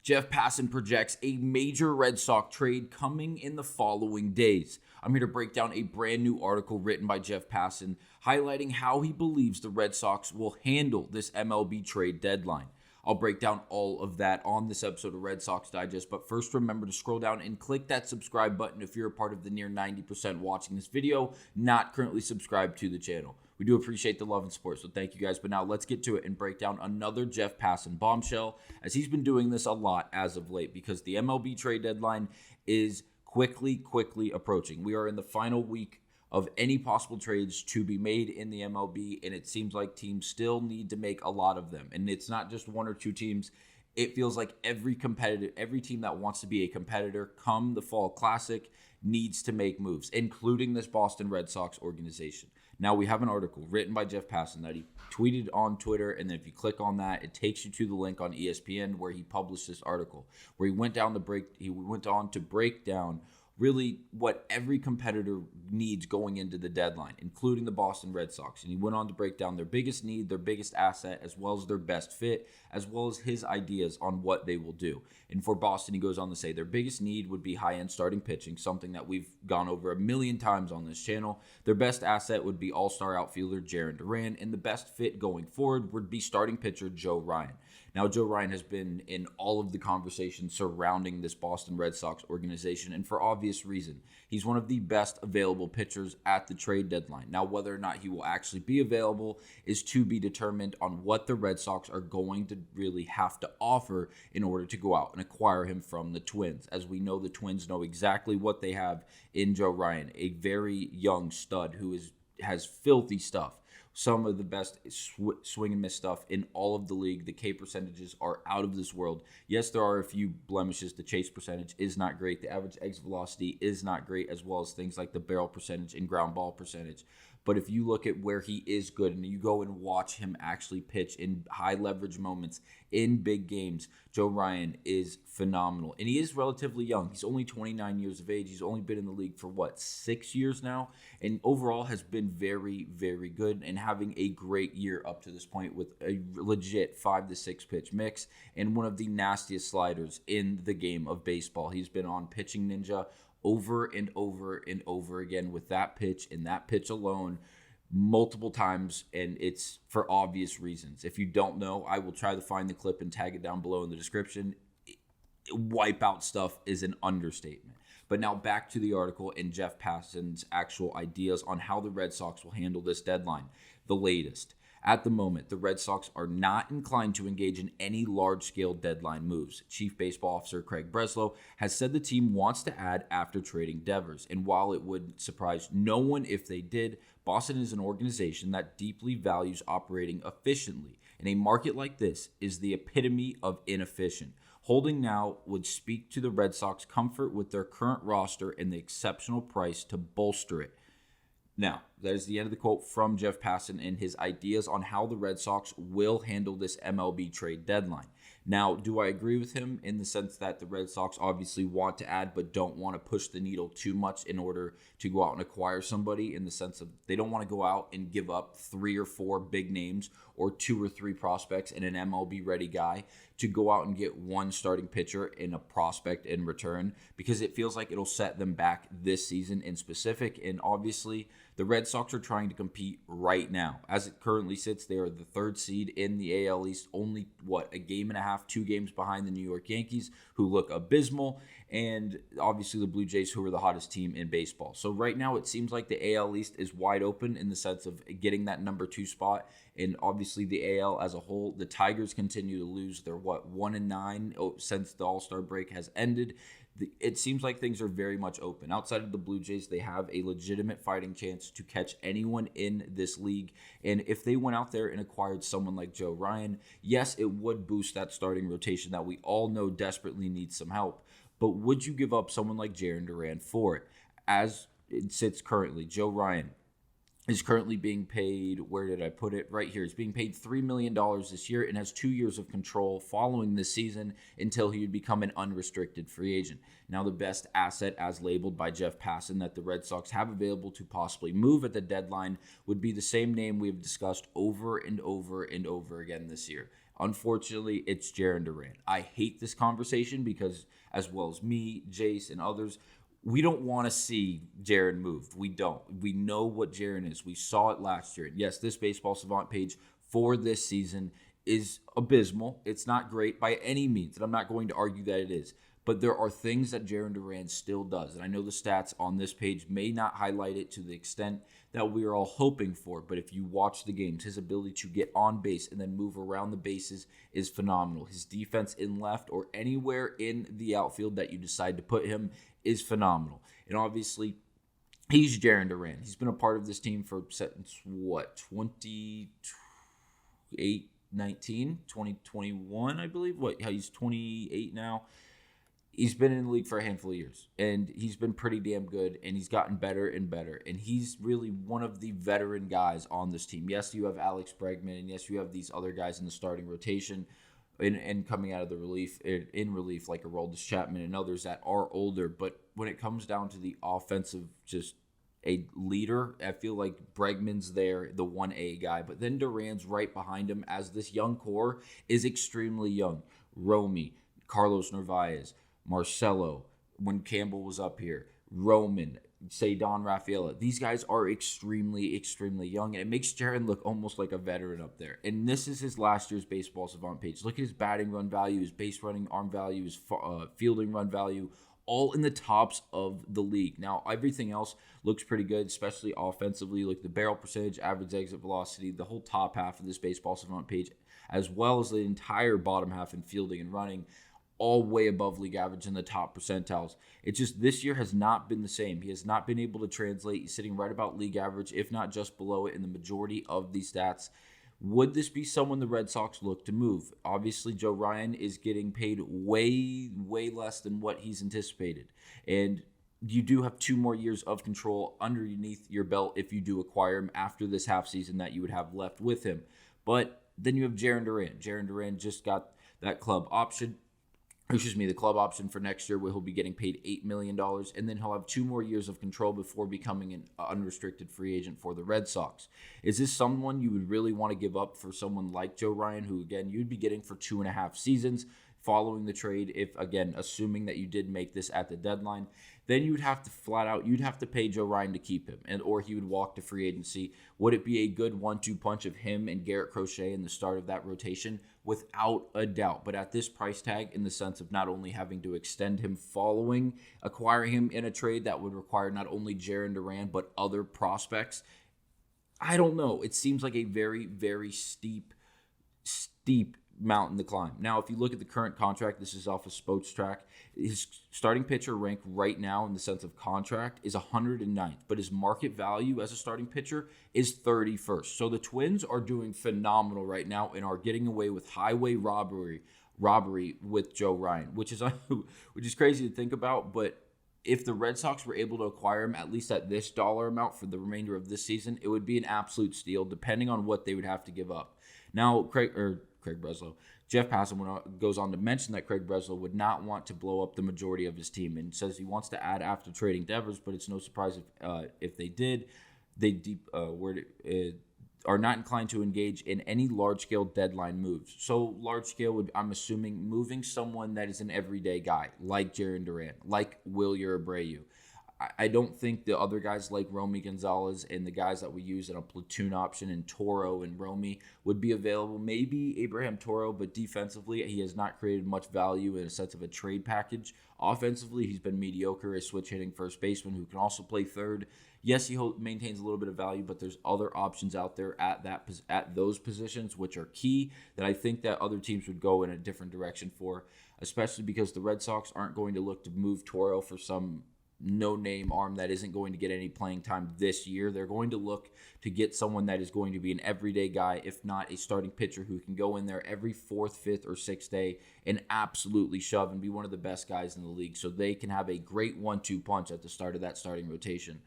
Jeff Passan projects a major Red Sox trade coming in the following days. I'm here to break down a brand new article written by Jeff Passan highlighting how he believes the Red Sox will handle this MLB trade deadline. I'll break down all of that on this episode of Red Sox Digest, but first remember to scroll down and click that subscribe button if you're a part of the near 90% watching this video not currently subscribed to the channel. We do appreciate the love and support, so thank you guys. But now let's get to it and break down another Jeff Passan bombshell, as he's been doing this a lot as of late because the MLB trade deadline is quickly approaching. We are in the final week of any possible trades to be made in the MLB, and it seems like teams still need to make a lot of them. And it's not just one or two teams. It feels like every team that wants to be a competitor come the Fall Classic needs to make moves, including this Boston Red Sox organization. Now, we have an article written by Jeff Passan that he tweeted on Twitter, and then if you click on that, it takes you to the link on ESPN where he published this article, where he went on to break down really what every competitor needs going into the deadline, including the Boston Red Sox. And he went on to break down their biggest need, their biggest asset, as well as their best fit, as well as his ideas on what they will do. And for Boston, he goes on to say their biggest need would be high-end starting pitching, something that we've gone over a million times on this channel. Their best asset would be all-star outfielder Jarren Duran, and the best fit going forward would be starting pitcher Joe Ryan. Now, Joe Ryan has been in all of the conversations surrounding this Boston Red Sox organization, and for obvious reason. He's one of the best available pitchers at the trade deadline. Now, whether or not he will actually be available is to be determined on what the Red Sox are going to really have to offer in order to go out and acquire him from the Twins. As we know, the Twins know exactly what they have in Joe Ryan, a very young stud who has filthy stuff. Some of the best swing and miss stuff in all of the league. The K percentages are out of this world. Yes, there are a few blemishes. The chase percentage is not great. The average exit velocity is not great, as well as things like the barrel percentage and ground ball percentage. But if you look at where he is good and you go and watch him actually pitch in high leverage moments in big games, Joe Ryan is phenomenal. And he is relatively young. He's only 29 years of age. He's only been in the league for 6 years now, and overall has been very good and having a great year up to this point with a legit 5 to 6 pitch mix and one of the nastiest sliders in the game of baseball. He's been on Pitching Ninja over and over again with that pitch and that pitch alone multiple times, and it's for obvious reasons. If you don't know, I will try to find the clip and tag it down below in the description. Wipeout stuff is an understatement. But now back to the article and Jeff Passan's actual ideas on how the Red Sox will handle this deadline. The latest. At the moment, the Red Sox are not inclined to engage in any large-scale deadline moves. Chief Baseball Officer Craig Breslow has said the team wants to add after trading Devers, and while it would surprise no one if they did, Boston is an organization that deeply values operating efficiently, and a market like this is the epitome of inefficient. Holding now would speak to the Red Sox comfort with their current roster and the exceptional price to bolster it. Now, that is the end of the quote from Jeff Passan and his ideas on how the Red Sox will handle this MLB trade deadline. Now, do I agree with him in the sense that the Red Sox obviously want to add but don't want to push the needle too much in order to go out and acquire somebody, in the sense of they don't want to go out and give up 3 or 4 big names or 2 or 3 prospects and an MLB-ready guy to go out and get one starting pitcher and a prospect in return, because it feels like it'll set them back this season in specific. And obviously, the Red Sox are trying to compete right now. As it currently sits, they are the 3rd seed in the AL East, only, a game and a half, 2 games behind the New York Yankees, who look abysmal, and obviously the Blue Jays, who are the hottest team in baseball. So right now, it seems like the AL East is wide open in the sense of getting that number 2 spot, and obviously the AL as a whole, the Tigers continue to lose. They're 1-9 since the All-Star break has ended. It seems like things are very much open. Outside of the Blue Jays, they have a legitimate fighting chance to catch anyone in this league. And if they went out there and acquired someone like Joe Ryan, yes, it would boost that starting rotation that we all know desperately needs some help. But would you give up someone like Jarren Duran for it? As it sits currently, Joe Ryan is currently being paid, where did I put it? Right here. He's being paid $3 million this year and has 2 years of control following this season until he would become an unrestricted free agent. Now, the best asset, as labeled by Jeff Passan, that the Red Sox have available to possibly move at the deadline would be the same name we have discussed over and over again this year. Unfortunately, it's Jarren Duran. I hate this conversation because, as well as me, Jace, and others, we don't want to see Jarren moved. We don't. We know what Jarren is. We saw it last year. And yes, this Baseball Savant page for this season is abysmal. It's not great by any means, and I'm not going to argue that it is. But there are things that Jarren Duran still does. And I know the stats on this page may not highlight it to the extent that we are all hoping for. But if you watch the games, his ability to get on base and then move around the bases is phenomenal. His defense in left or anywhere in the outfield that you decide to put him is phenomenal. And obviously, he's Jarren Duran. He's been a part of this team for since, 2021, I believe. He's 28 now. He's been in the league for a handful of years, and he's been pretty damn good, and he's gotten better and better, and he's really one of the veteran guys on this team. Yes, you have Alex Bregman, and yes, you have these other guys in the starting rotation and coming out of the relief like Aroldis Chapman and others that are older, but when it comes down to the offensive, just a leader, I feel like Bregman's there, the 1A guy, but then Duran's right behind him as this young core is extremely young. Romy, Carlos Narvaez, Marcelo, when Campbell was up here, Roman, say Don Rafaela. These guys are extremely, extremely young, and it makes Jarren look almost like a veteran up there. And this is his last year's Baseball Savant page. Look at his batting run value, his base running arm value, his fielding run value, all in the tops of the league. Now, everything else looks pretty good, especially offensively. Look at the barrel percentage, average exit velocity, the whole top half of this Baseball Savant page, as well as the entire bottom half in fielding and running, all way above league average in the top percentiles. It's just this year has not been the same. He has not been able to translate. He's sitting right about league average, if not just below it in the majority of these stats. Would this be someone the Red Sox look to move? Obviously, Joe Ryan is getting paid way, way less than what he's anticipated. And you do have 2 more years of control underneath your belt if you do acquire him after this half season that you would have left with him. But then you have Jarren Duran. Jarren Duran just got that club option. The club option for next year where he'll be getting paid $8 million, and then he'll have 2 more years of control before becoming an unrestricted free agent for the Red Sox. Is this someone you would really want to give up for someone like Joe Ryan, who, again, you'd be getting for 2.5 seasons following the trade if, again, assuming that you did make this at the deadline? Then you'd have to pay Joe Ryan to keep him, or he would walk to free agency. Would it be a good 1-2 punch of him and Garrett Crochet in the start of that rotation? Without a doubt. But at this price tag, in the sense of not only having to extend him following acquiring him in a trade that would require not only Jarren Duran, but other prospects, I don't know. It seems like a very, very steep mountain to climb. Now, if you look at the current contract, this is off of Spotrac Track. His starting pitcher rank right now in the sense of contract is 109th, but his market value as a starting pitcher is 31st. So the Twins are doing phenomenal right now and are getting away with highway robbery with Joe Ryan, which is crazy to think about. But if the Red Sox were able to acquire him at least at this dollar amount for the remainder of this season, it would be an absolute steal, depending on what they would have to give up. Now, Craig Breslow. Jeff Passan goes on to mention that Craig Breslow would not want to blow up the majority of his team and says he wants to add after trading Devers, but it's no surprise if they did. They are not inclined to engage in any large-scale deadline moves. So large-scale would, I'm assuming, moving someone that is an everyday guy, like Jarren Duran, like Wilyer Abreu. I don't think the other guys like Romy Gonzalez and the guys that we use in a platoon option in Toro and Romy would be available. Maybe Abraham Toro, but defensively, he has not created much value in a sense of a trade package. Offensively, he's been mediocre as switch-hitting first baseman who can also play third. Yes, he maintains a little bit of value, but there's other options out there at those positions, which are key, that I think that other teams would go in a different direction for, especially because the Red Sox aren't going to look to move Toro for some no-name arm that isn't going to get any playing time this year. They're going to look to get someone that is going to be an everyday guy, if not a starting pitcher who can go in there every 4th, 5th, or 6th day and absolutely shove and be one of the best guys in the league, so they can have a great 1-2 punch at the start of that starting rotation.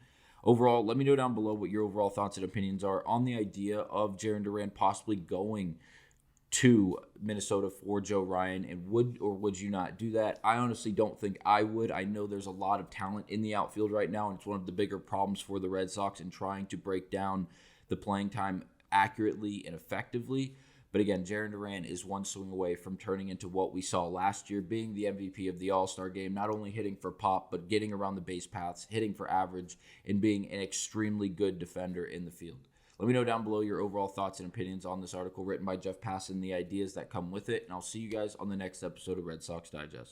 Overall, let me know down below what your overall thoughts and opinions are on the idea of Jarren Duran possibly going to Minnesota for Joe Ryan, and would or would you not do that? I honestly don't think I would. I know there's a lot of talent in the outfield right now, and it's one of the bigger problems for the Red Sox in trying to break down the playing time accurately and effectively. But again, Jarren Duran is one swing away from turning into what we saw last year, being the MVP of the All-Star game, not only hitting for pop, but getting around the base paths, hitting for average, and being an extremely good defender in the field. Let me know down below your overall thoughts and opinions on this article written by Jeff Passan, the ideas that come with it, and I'll see you guys on the next episode of Red Sox Digest.